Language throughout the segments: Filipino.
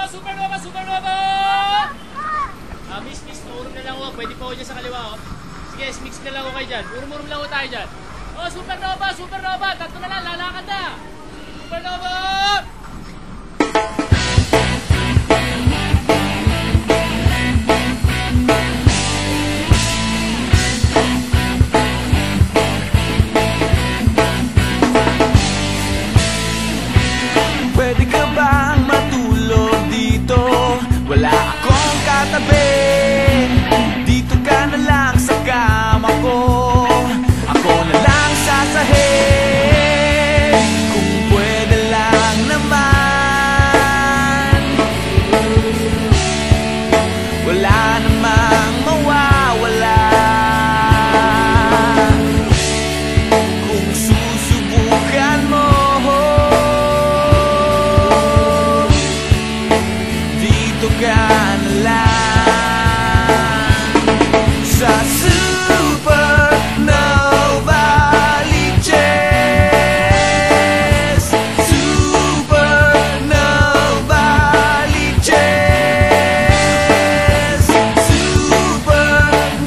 Supernova, Supernova! Miss, urum na lang ako. Pwede po ako dyan sa kaliwa, oh. Sige, mix na lang ako kayo dyan. Urum lang ako tayo dyan. Oh, Supernova, Supernova! Tatlo na lang, lalakad na! Supernova! Pwede ka bang matulog dito? Wala akong katabi. Dito ka na lang sa kama ko. Ako na lang sasahig. Kung pwede lang naman. Wala namang mawawala. Kung susubukan mo, ka na lang sa Supernova Liches. Supernova Liches. Supernova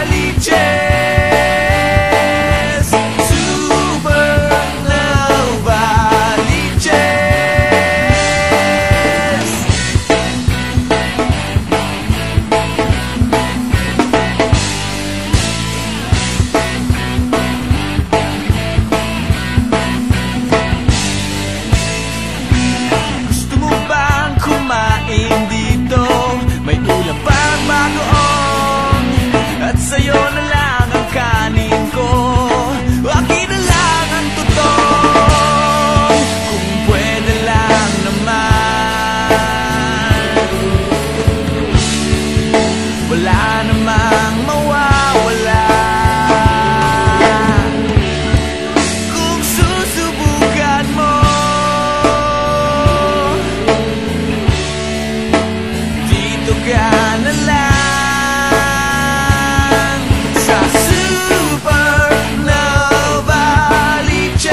Liches. Supernova Liches. Dito may ulam pang bagoong at sa'yo na lang ang kanin ko. Akin na lang ang tutong. Kung pwede lang naman. Wala namang mawawala. Kung susubukan mo, ka na lang sa Supernova Liches.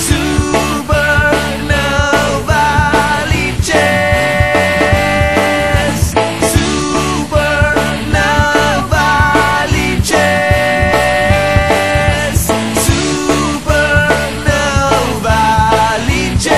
Supernova Liches. Supernova Liches. Supernova Liches.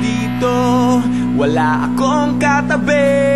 Dito, wala akong katabi.